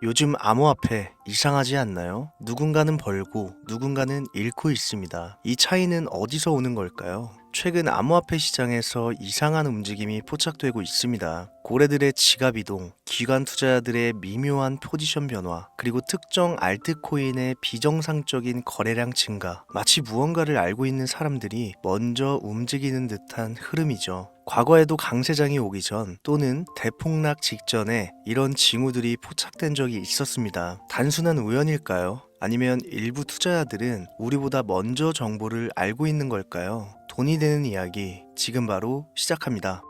요즘 암호화폐 이상하지 않나요? 누군가는 벌고 누군가는 잃고 있습니다. 이 차이는 어디서 오는 걸까요? 최근 암호화폐 시장에서 이상한 움직임이 포착되고 있습니다. 고래들의 지갑 이동, 기관 투자자들의 미묘한 포지션 변화, 그리고 특정 알트코인의 비정상적인 거래량 증가. 마치 무언가를 알고 있는 사람들이 먼저 움직이는 듯한 흐름이죠. 과거에도 강세장이 오기 전 또는 대폭락 직전에 이런 징후들이 포착된 적이 있었습니다. 단순한 우연일까요? 아니면 일부 투자자들은 우리보다 먼저 정보를 알고 있는 걸까요? 돈이 되는 이야기 지금 바로 시작합니다.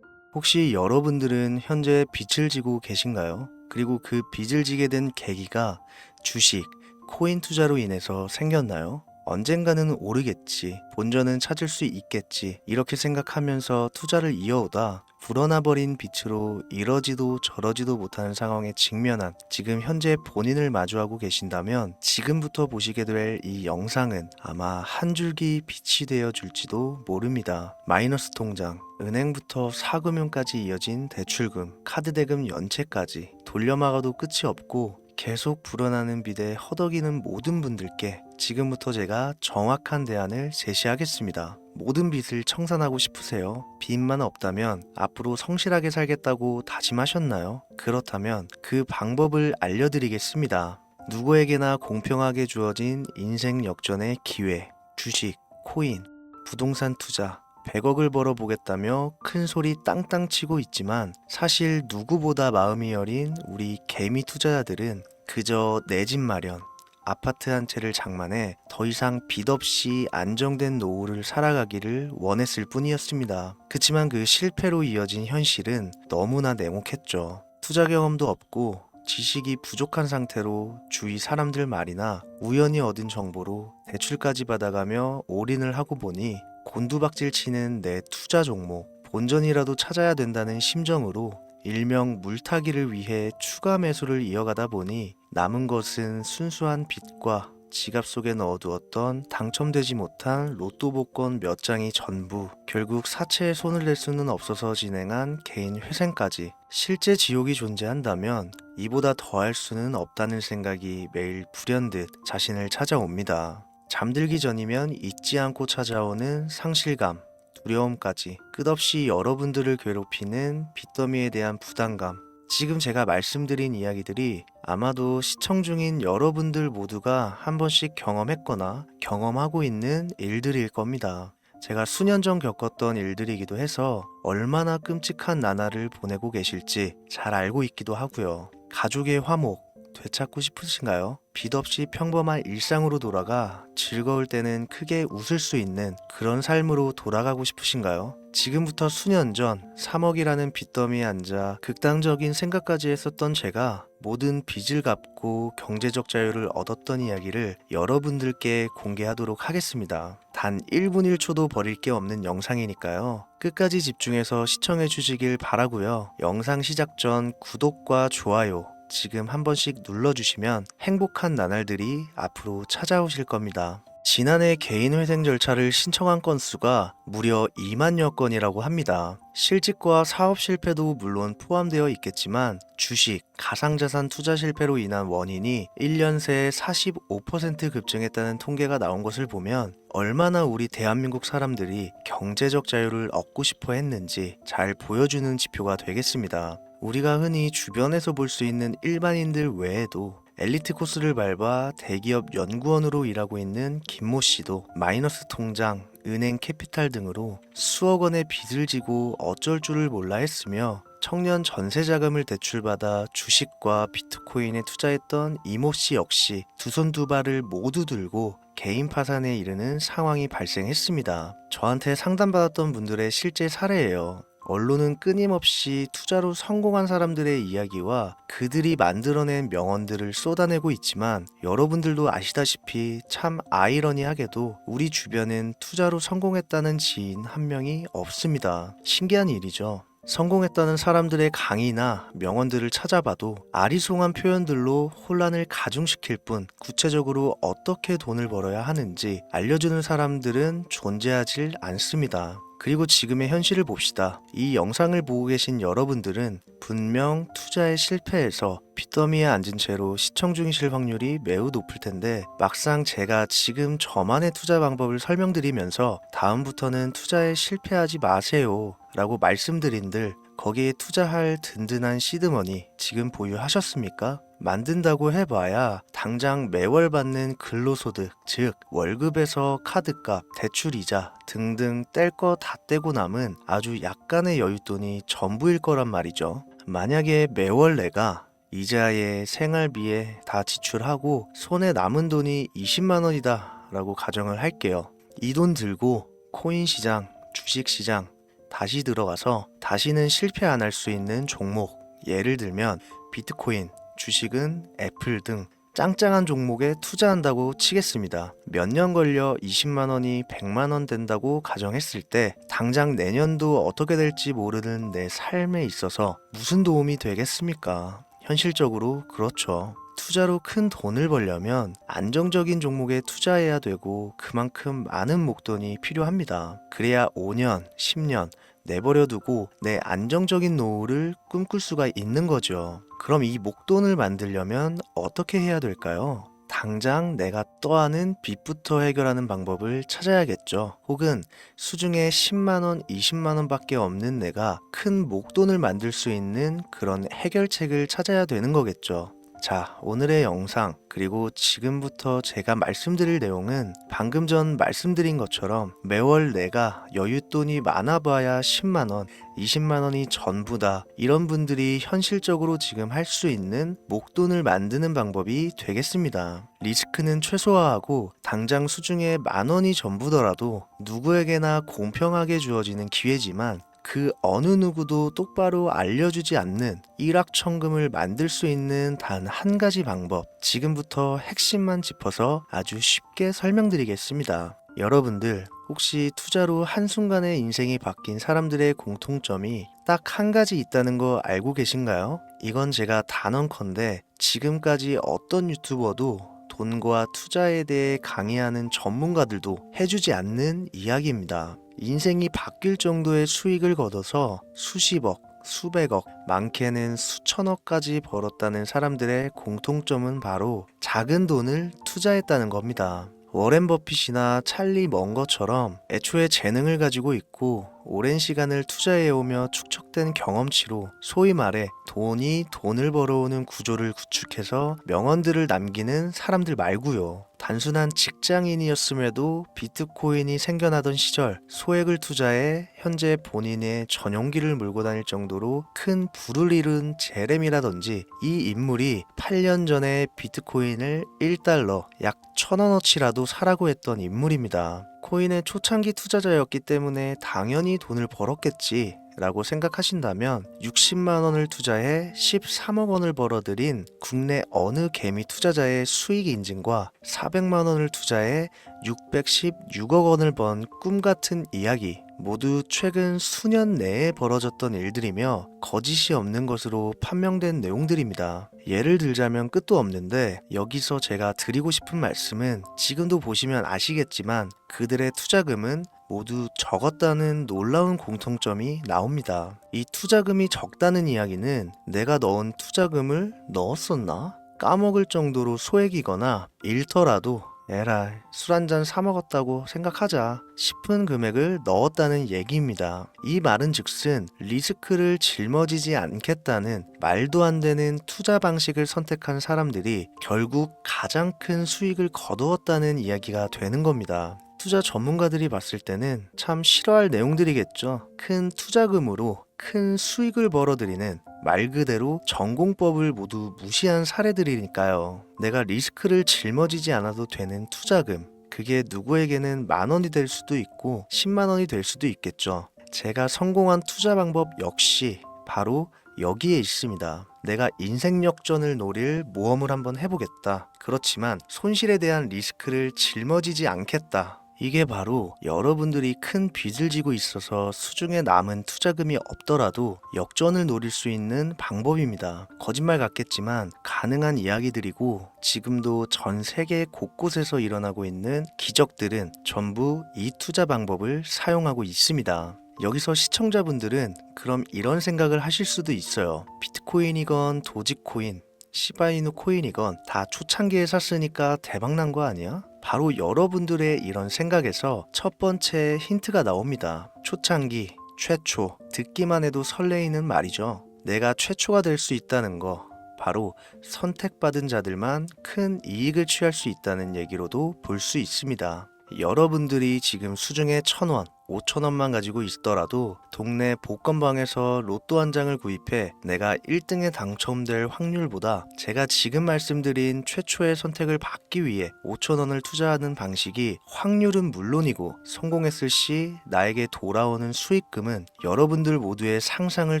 혹시 여러분들은 현재 빚을 지고 계신가요? 그리고 그 빚을 지게 된 계기가 주식, 코인 투자로 인해서 생겼나요? 언젠가는 오르겠지, 본전은 찾을 수 있겠지, 이렇게 생각하면서 투자를 이어오다 불어나 버린 빚으로 이러지도 저러지도 못하는 상황에 직면한 지금 현재 본인을 마주하고 계신다면 지금부터 보시게 될 이 영상은 아마 한 줄기 빛이 되어 줄지도 모릅니다. 마이너스 통장, 은행부터 사금융까지 이어진 대출금, 카드 대금 연체까지 돌려막아도 끝이 없고 계속 불어나는 빚에 허덕이는 모든 분들께 지금부터 제가 정확한 대안을 제시하겠습니다. 모든 빚을 청산하고 싶으세요? 빚만 없다면 앞으로 성실하게 살겠다고 다짐하셨나요? 그렇다면 그 방법을 알려드리겠습니다. 누구에게나 공평하게 주어진 인생 역전의 기회, 주식, 코인, 부동산 투자, 100억을 벌어보겠다며 큰 소리 땅땅 치고 있지만 사실 누구보다 마음이 여린 우리 개미 투자자들은 그저 내 집 마련, 아파트 한 채를 장만해 더 이상 빚 없이 안정된 노후를 살아가기를 원했을 뿐이었습니다. 그치만 그 실패로 이어진 현실은 너무나 냉혹했죠. 투자 경험도 없고 지식이 부족한 상태로 주위 사람들 말이나 우연히 얻은 정보로 대출까지 받아가며 올인을 하고 보니 곤두박질 치는 내 투자 종목, 본전이라도 찾아야 된다는 심정으로 일명 물타기를 위해 추가 매수를 이어가다 보니 남은 것은 순수한 빚과 지갑 속에 넣어두었던 당첨되지 못한 로또 복권 몇 장이 전부, 결국 사채에 손을 댈 수는 없어서 진행한 개인 회생까지. 실제 지옥이 존재한다면 이보다 더할 수는 없다는 생각이 매일 불현듯 자신을 찾아옵니다. 잠들기 전이면 잊지 않고 찾아오는 상실감, 두려움까지 끝없이 여러분들을 괴롭히는 빚더미에 대한 부담감. 지금 제가 말씀드린 이야기들이 아마도 시청 중인 여러분들 모두가 한 번씩 경험했거나 경험하고 있는 일들일 겁니다. 제가 수년 전 겪었던 일들이기도 해서 얼마나 끔찍한 나날을 보내고 계실지 잘 알고 있기도 하고요. 가족의 화목, 되찾고 싶으신가요? 빚 없이 평범한 일상으로 돌아가 즐거울 때는 크게 웃을 수 있는 그런 삶으로 돌아가고 싶으신가요? 지금부터 수년 전 3억이라는 빚더미에 앉아 극단적인 생각까지 했었던 제가 모든 빚을 갚고 경제적 자유를 얻었던 이야기를 여러분들께 공개하도록 하겠습니다. 단 1분 1초도 버릴 게 없는 영상이니까요. 끝까지 집중해서 시청해 주시길 바라고요. 영상 시작 전 구독과 좋아요 지금 한 번씩 눌러주시면 행복한 나날들이 앞으로 찾아오실 겁니다. 지난해 개인 회생 절차를 신청한 건수가 무려 2만여 건이라고 합니다. 실직과 사업 실패도 물론 포함되어 있겠지만 주식, 가상자산 투자 실패로 인한 원인이 1년 새에 45% 급증했다는 통계가 나온 것을 보면 얼마나 우리 대한민국 사람들이 경제적 자유를 얻고 싶어 했는지 잘 보여주는 지표가 되겠습니다. 우리가 흔히 주변에서 볼 수 있는 일반인들 외에도 엘리트 코스를 밟아 대기업 연구원으로 일하고 있는 김모 씨도 마이너스 통장, 은행 캐피탈 등으로 수억 원의 빚을 지고 어쩔 줄을 몰라 했으며 청년 전세 자금을 대출받아 주식과 비트코인에 투자했던 이모 씨 역시 두 손 두 발을 모두 들고 개인 파산에 이르는 상황이 발생했습니다. 저한테 상담받았던 분들의 실제 사례예요. 언론은 끊임없이 투자로 성공한 사람들의 이야기와 그들이 만들어낸 명언들을 쏟아내고 있지만 여러분들도 아시다시피 참 아이러니하게도 우리 주변은 투자로 성공했다는 지인 한 명이 없습니다. 신기한 일이죠. 성공했다는 사람들의 강의나 명언들을 찾아봐도 아리송한 표현들로 혼란을 가중시킬 뿐 구체적으로 어떻게 돈을 벌어야 하는지 알려주는 사람들은 존재하질 않습니다. 그리고 지금의 현실을 봅시다. 이 영상을 보고 계신 여러분들은 분명 투자에 실패해서 빚더미에 앉은 채로 시청 중이실 확률이 매우 높을 텐데, 막상 제가 지금 저만의 투자 방법을 설명드리면서 다음부터는 투자에 실패하지 마세요 라고 말씀드린들 거기에 투자할 든든한 시드머니 지금 보유하셨습니까? 만든다고 해봐야 당장 매월 받는 근로소득, 즉 월급에서 카드값, 대출이자 등등 뗄 거 다 떼고 남은 아주 약간의 여윳돈이 전부일 거란 말이죠. 만약에 매월 내가 이자에 생활비에 다 지출하고 손에 남은 돈이 20만 원이다 라고 가정을 할게요. 이 돈 들고 코인 시장, 주식 시장 다시 들어가서 다시는 실패 안 할 수 있는 종목, 예를 들면 비트코인, 주식은 애플 등 짱짱한 종목에 투자한다고 치겠습니다. 몇 년 걸려 20만 원이 100만 원 된다고 가정했을 때 당장 내년도 어떻게 될지 모르는 내 삶에 있어서 무슨 도움이 되겠습니까? 현실적으로 그렇죠. 투자로 큰 돈을 벌려면 안정적인 종목에 투자해야 되고 그만큼 많은 목돈이 필요합니다. 그래야 5년, 10년 내버려 두고 내 안정적인 노후를 꿈꿀 수가 있는 거죠. 그럼 이 목돈을 만들려면 어떻게 해야 될까요? 당장 내가 떠안은 빚부터 해결하는 방법을 찾아야겠죠. 혹은 수중에 10만원, 20만원 밖에 없는 내가 큰 목돈을 만들 수 있는 그런 해결책을 찾아야 되는 거겠죠. 자, 오늘의 영상 그리고 지금부터 제가 말씀드릴 내용은 방금 전 말씀드린 것처럼 매월 내가 여윳돈이 많아봐야 10만원, 20만원이 전부다, 이런 분들이 현실적으로 지금 할 수 있는 목돈을 만드는 방법이 되겠습니다. 리스크는 최소화하고 당장 수중에 만원이 전부더라도 누구에게나 공평하게 주어지는 기회지만 그 어느 누구도 똑바로 알려주지 않는 일확천금을 만들 수 있는 단 한 가지 방법, 지금부터 핵심만 짚어서 아주 쉽게 설명드리겠습니다. 여러분들 혹시 투자로 한순간에 인생이 바뀐 사람들의 공통점이 딱 한 가지 있다는 거 알고 계신가요? 이건 제가 단언컨대 지금까지 어떤 유튜버도 돈과 투자에 대해 강의하는 전문가들도 해주지 않는 이야기입니다. 인생이 바뀔 정도의 수익을 거둬서 수십억, 수백억, 많게는 수천억까지 벌었다는 사람들의 공통점은 바로 작은 돈을 투자했다는 겁니다. 워렌 버핏이나 찰리 먼거처럼 애초에 재능을 가지고 있고 오랜 시간을 투자해오며 축적된 경험치로 소위 말해 돈이 돈을 벌어오는 구조를 구축해서 명언들을 남기는 사람들 말고요. 단순한 직장인이었음에도 비트코인이 생겨나던 시절 소액을 투자해 현재 본인의 전용기를 몰고 다닐 정도로 큰 부를 이룬 제렘이라든지, 이 인물이 8년 전에 비트코인을 1달러 약 1,000원어치라도 사라고 했던 인물입니다. 코인의 초창기 투자자였기 때문에 당연히 돈을 벌었겠지 라고 생각하신다면 60만 원을 투자해 13억 원을 벌어들인 국내 어느 개미 투자자의 수익 인증과 400만 원을 투자해 616억 원을 번 꿈같은 이야기, 모두 최근 수년 내에 벌어졌던 일들이며 거짓이 없는 것으로 판명된 내용들입니다. 예를 들자면 끝도 없는데 여기서 제가 드리고 싶은 말씀은 지금도 보시면 아시겠지만 그들의 투자금은 모두 적었다는 놀라운 공통점이 나옵니다. 이 투자금이 적다는 이야기는 내가 넣은 투자금을 넣었었나? 까먹을 정도로 소액이거나 잃더라도 에라이 술 한잔 사 먹었다고 생각하자 싶은 금액을 넣었다는 얘기입니다. 이 말은 즉슨 리스크를 짊어지지 않겠다는 말도 안 되는 투자 방식을 선택한 사람들이 결국 가장 큰 수익을 거두었다는 이야기가 되는 겁니다. 투자 전문가들이 봤을 때는 참 싫어할 내용들이겠죠. 큰 투자금으로 큰 수익을 벌어들이는 말 그대로 전공법을 모두 무시한 사례들이니까요. 내가 리스크를 짊어지지 않아도 되는 투자금, 그게 누구에게는 만 원이 될 수도 있고 10만 원이 될 수도 있겠죠. 제가 성공한 투자 방법 역시 바로 여기에 있습니다. 내가 인생 역전을 노릴 모험을 한번 해보겠다. 그렇지만 손실에 대한 리스크를 짊어지지 않겠다. 이게 바로 여러분들이 큰 빚을 지고 있어서 수중에 남은 투자금이 없더라도 역전을 노릴 수 있는 방법입니다. 거짓말 같겠지만 가능한 이야기들이고 지금도 전 세계 곳곳에서 일어나고 있는 기적들은 전부 이 투자 방법을 사용하고 있습니다. 여기서 시청자분들은 그럼 이런 생각을 하실 수도 있어요. 비트코인이건 도지코인, 시바이누 코인이건 다 초창기에 샀으니까 대박난 거 아니야? 바로 여러분들의 이런 생각에서 첫 번째 힌트가 나옵니다. 초창기, 최초, 듣기만 해도 설레이는 말이죠. 내가 최초가 될 수 있다는 거, 바로 선택받은 자들만 큰 이익을 취할 수 있다는 얘기로도 볼 수 있습니다. 여러분들이 지금 수중에 1,000원, 5,000원만 가지고 있더라도 동네 복권방에서 로또 한 장을 구입해 내가 1등에 당첨될 확률보다 제가 지금 말씀드린 최초의 선택을 받기 위해 5,000원을 투자하는 방식이 확률은 물론이고 성공했을 시 나에게 돌아오는 수익금은 여러분들 모두의 상상을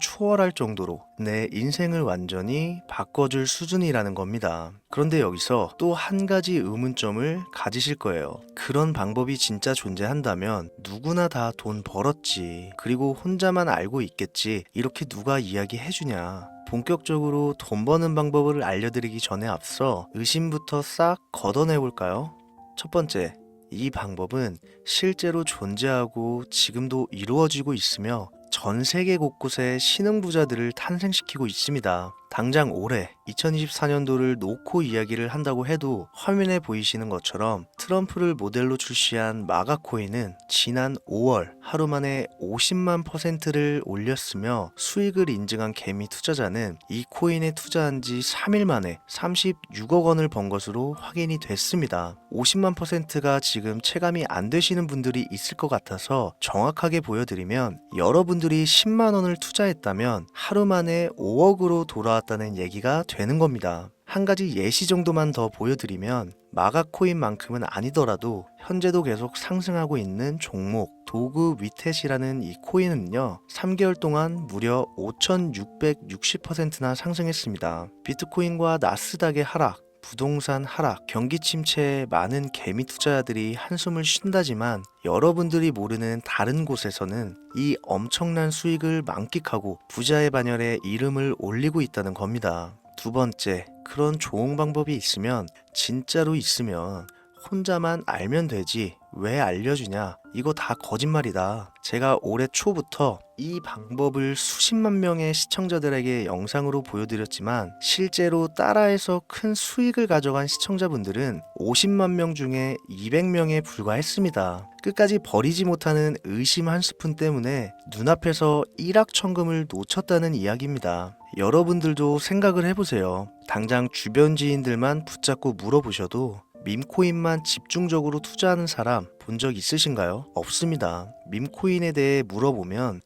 초월할 정도로 내 인생을 완전히 바꿔줄 수준이라는 겁니다. 그런데 여기서 또 한 가지 의문점을 가지실 거예요. 그런 방법이 진짜 존재한다면 누구나 다 돈 벌었지. 그리고 혼자만 알고 있겠지. 이렇게 누가 이야기해주냐. 본격적으로 돈 버는 방법을 알려드리기 전에 앞서 의심부터 싹 걷어내볼까요? 첫 번째, 이 방법은 실제로 존재하고 지금도 이루어지고 있으며 전 세계 곳곳에 신흥부자들을 탄생시키고 있습니다. 당장 올해 2024년도를 놓고 이야기를 한다고 해도 화면에 보이시는 것처럼 트럼프를 모델로 출시한 마가코인은 지난 5월 하루 만에 50만 %를 올렸으며 수익을 인증한 개미 투자자는 이 코인에 투자한 지 3일 만에 36억 원을 번 것으로 확인이 됐습니다. 50만 %가 지금 체감이 안 되시는 분들이 있을 것 같아서 정확하게 보여드리면 여러분들이 10만 원을 투자했다면 하루 만에 5억으로 돌아왔다는 얘기가 되는 겁니다. 한 가지 예시 정도만 더 보여드리면 마가코인만큼은 아니더라도 현재도 계속 상승하고 있는 종목 도구 위텟이라는 이 코인은요 3개월 동안 무려 5,660%나 상승했습니다. 비트코인과 나스닥의 하락, 부동산 하락, 경기 침체에 많은 개미 투자자들이 한숨을 쉰다지만 여러분들이 모르는 다른 곳에서는 이 엄청난 수익을 만끽하고 부자의 반열에 이름을 올리고 있다는 겁니다. 두 번째, 그런 좋은 방법이 있으면 진짜로 있으면 혼자만 알면 되지 왜 알려주냐, 이거 다 거짓말이다. 제가 올해 초부터 이 방법을 수십만 명의 시청자들에게 영상으로 보여드렸지만 실제로 따라해서 큰 수익을 가져간 시청자분들은 50만 명 중에 200명에 불과했습니다. 끝까지 버리지 못하는 의심 한 스푼 때문에 눈앞에서 일확천금을 놓쳤다는 이야기입니다. 여러분들도 생각을 해보세요. 당장 주변 지인들만 붙잡고 물어보셔도 밈코인만 집중적으로 투자하는 사람 본 적 있으신가요? 없습니다. 밈코인에 대해 물어보면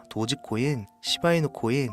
도지코인, 시바이누 코인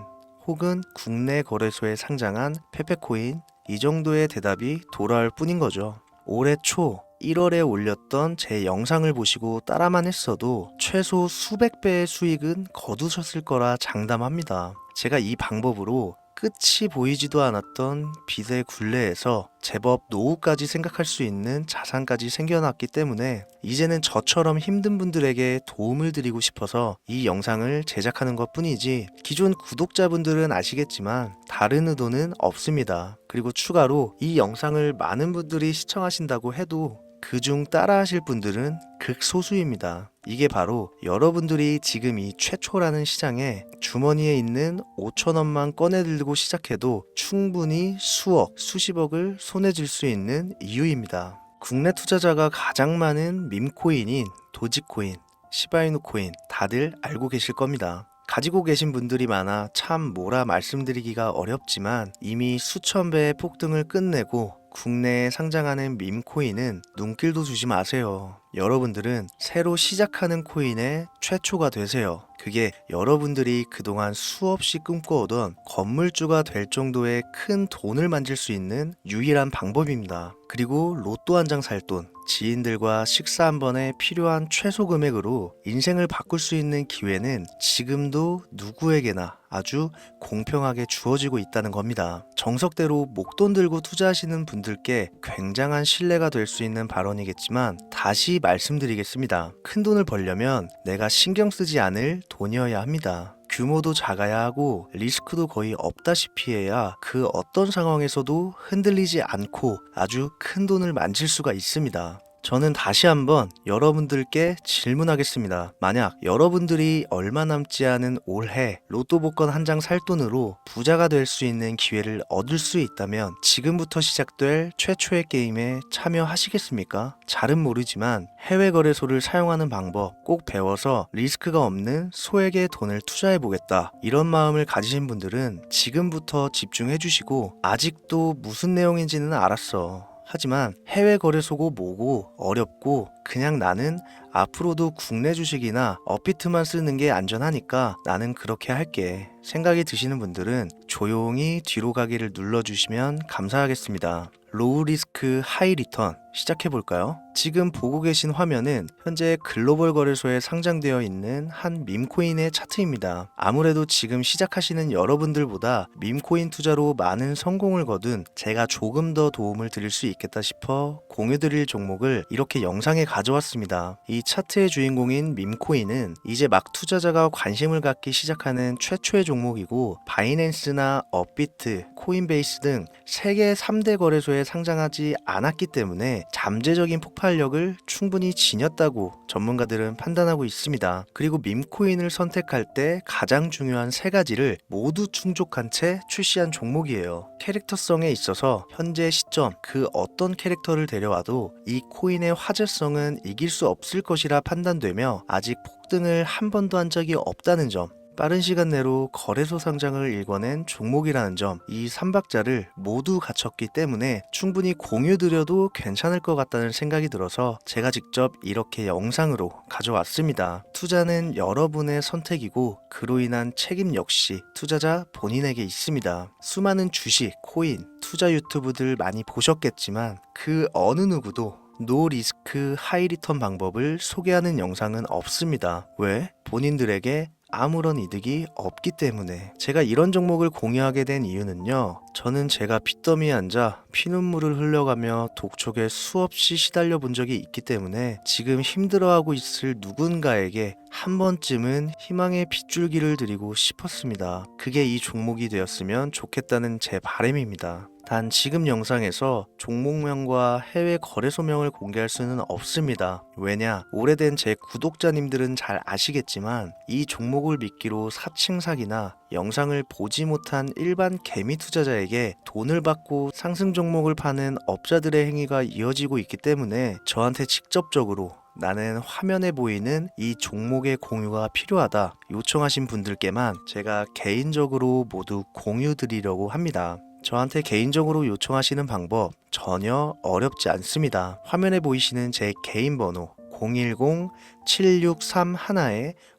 혹은 국내 거래소에 상장한 페페코인 이 정도의 대답이 돌아올 뿐인 거죠. 올해 초 1월에 올렸던 제 영상을 보시고 따라만 했어도 최소 수백 배의 수익은 거두셨을 거라 장담합니다. 제가 이 방법으로 끝이 보이지도 않았던 빚의 굴레에서 제법 노후까지 생각할 수 있는 자산까지 생겨났기 때문에 이제는 저처럼 힘든 분들에게 도움을 드리고 싶어서 이 영상을 제작하는 것 뿐이지 기존 구독자분들은 아시겠지만 다른 의도는 없습니다. 그리고 추가로 이 영상을 많은 분들이 시청하신다고 해도 그중 따라하실 분들은 극소수입니다. 이게 바로 여러분들이 지금 이 최초라는 시장에 주머니에 있는 5,000원만 꺼내들고 시작해도 충분히 수억, 수십억을 손에 쥘 수 있는 이유입니다. 국내 투자자가 가장 많은 밈코인인 도지코인, 시바이누 코인 다들 알고 계실 겁니다. 가지고 계신 분들이 많아 참 뭐라 말씀드리기가 어렵지만 이미 수천 배의 폭등을 끝내고 국내에 상장하는 밈코인은 눈길도 주지 마세요. 여러분들은 새로 시작하는 코인의 최초가 되세요. 그게 여러분들이 그동안 수없이 꿈꿔오던 건물주가 될 정도의 큰 돈을 만질 수 있는 유일한 방법입니다. 그리고 로또 한 장 살 돈, 지인들과 식사 한 번에 필요한 최소 금액으로 인생을 바꿀 수 있는 기회는 지금도 누구에게나 아주 공평하게 주어지고 있다는 겁니다. 정석대로 목돈 들고 투자하시는 분들께 굉장한 신뢰가 될 수 있는 발언이겠지만 다시 말씀드리겠습니다. 큰 돈을 벌려면 내가 신경 쓰지 않을 돈이어야 합니다. 규모도 작아야 하고 리스크도 거의 없다시피 해야 그 어떤 상황에서도 흔들리지 않고 아주 큰 돈을 만질 수가 있습니다. 저는 다시 한번 여러분들께 질문하겠습니다. 만약 여러분들이 얼마 남지 않은 올해 로또 복권 한 장 살 돈으로 부자가 될 수 있는 기회를 얻을 수 있다면 지금부터 시작될 최초의 게임에 참여하시겠습니까? 잘은 모르지만 해외 거래소를 사용하는 방법 꼭 배워서 리스크가 없는 소액의 돈을 투자해 보겠다. 이런 마음을 가지신 분들은 지금부터 집중해 주시고 아직도 무슨 내용인지는 알았어. 하지만 해외 거래소고 뭐고 어렵고 그냥 나는 앞으로도 국내 주식이나 업비트만 쓰는 게 안전하니까 나는 그렇게 할게 생각이 드시는 분들은 조용히 뒤로 가기를 눌러주시면 감사하겠습니다. 로우 리스크 하이 리턴 시작해 볼까요? 지금 보고 계신 화면은 현재 글로벌 거래소에 상장되어 있는 한 밈코인의 차트입니다. 아무래도 지금 시작하시는 여러분들보다 밈코인 투자로 많은 성공을 거둔 제가 조금 더 도움을 드릴 수 있겠다 싶어 공유드릴 종목을 이렇게 영상에 가져왔습니다. 이 차트의 주인공인 밈코인은 이제 막 투자자가 관심을 갖기 시작하는 최초의 종목이고 바이낸스나 업비트, 코인베이스 등 세계 3대 거래소에 상장하지 않았기 때문에 잠재적인 폭발력을 충분히 지녔다고 전문가들은 판단하고 있습니다. 그리고 밈코인을 선택할 때 가장 중요한 세 가지를 모두 충족한 채 출시한 종목이에요. 캐릭터성에 있어서 현재 시점 그 어떤 캐릭터를 데려와도 이 코인의 화제성은 이길 수 없을 것이라 판단되며 아직 폭등을 한 번도 한 적이 없다는 점, 빠른 시간 내로 거래소 상장을 일궈낸 종목이라는 점, 이 3박자를 모두 갖췄기 때문에 충분히 공유드려도 괜찮을 것 같다는 생각이 들어서 제가 직접 이렇게 영상으로 가져왔습니다. 투자는 여러분의 선택이고 그로 인한 책임 역시 투자자 본인에게 있습니다. 수많은 주식, 코인, 투자 유튜브들 많이 보셨겠지만 그 어느 누구도 노 리스크 하이 리턴 방법을 소개하는 영상은 없습니다. 왜? 본인들에게 아무런 이득이 없기 때문에. 제가 이런 종목을 공유하게 된 이유는요, 저는 제가 빚더미에 앉아 피눈물을 흘려가며 독촉에 수없이 시달려 본 적이 있기 때문에 지금 힘들어하고 있을 누군가에게 한 번쯤은 희망의 빗줄기를 드리고 싶었습니다. 그게 이 종목이 되었으면 좋겠다는 제 바람입니다. 단 지금 영상에서 종목명과 해외 거래소명을 공개할 수는 없습니다. 왜냐? 오래된 제 구독자님들은 잘 아시겠지만 이 종목을 미끼로 사칭 사기나 영상을 보지 못한 일반 개미 투자자에게 돈을 받고 상승 종목을 파는 업자들의 행위가 이어지고 있기 때문에 저한테 직접적으로 나는 화면에 보이는 이 종목의 공유가 필요하다 요청하신 분들께만 제가 개인적으로 모두 공유 드리려고 합니다. 저한테 개인적으로 요청하시는 방법 전혀 어렵지 않습니다. 화면에 보이시는 제 개인 번호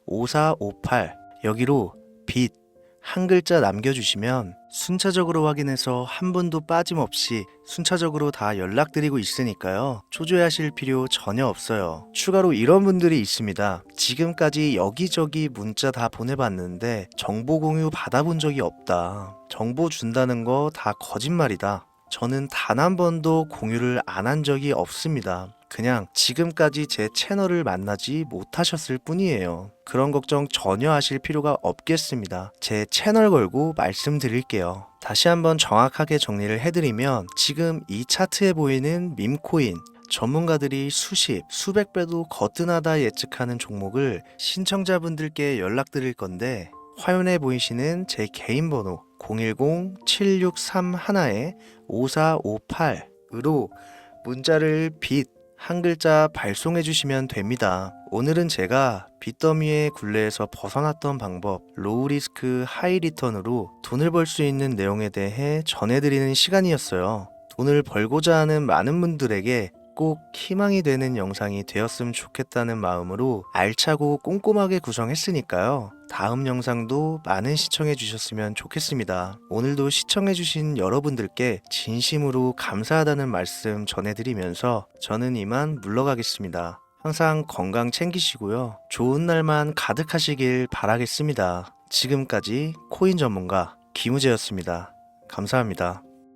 010-7631-5458 여기로 빚 한 글자 남겨주시면 순차적으로 확인해서 한 분도 빠짐없이 순차적으로 다 연락드리고 있으니까요. 초조해하실 필요 전혀 없어요. 추가로 이런 분들이 있습니다. 지금까지 여기저기 문자 다 보내봤는데 정보 공유 받아본 적이 없다. 정보 준다는 거 다 거짓말이다. 저는 단 한 번도 공유를 안 한 적이 없습니다. 그냥 지금까지 제 채널을 만나지 못하셨을 뿐이에요. 그런 걱정 전혀 하실 필요가 없겠습니다. 제 채널 걸고 말씀드릴게요. 다시 한번 정확하게 정리를 해드리면 지금 이 차트에 보이는 밈코인 전문가들이 수십, 수백 배도 거뜬하다 예측하는 종목을 신청자분들께 연락드릴 건데 화면에 보이시는 제 개인 번호 010-7631-5458으로 문자를 빚 한 글자 발송해 주시면 됩니다. 오늘은 제가 빚더미의 굴레에서 벗어났던 방법, 로우 리스크 하이 리턴으로 돈을 벌 수 있는 내용에 대해 전해드리는 시간이었어요. 돈을 벌고자 하는 많은 분들에게 꼭 희망이 되는 영상이 되었으면 좋겠다는 마음으로 알차고 꼼꼼하게 구성했으니까요. 다음 영상도 많은 시청해 주셨으면 좋겠습니다. 오늘도 시청해 주신 여러분들께 진심으로 감사하다는 말씀 전해드리면서 저는 이만 물러가겠습니다. 항상 건강 챙기시고요. 좋은 날만 가득하시길 바라겠습니다. 지금까지 코인 전문가 김우재였습니다. 감사합니다.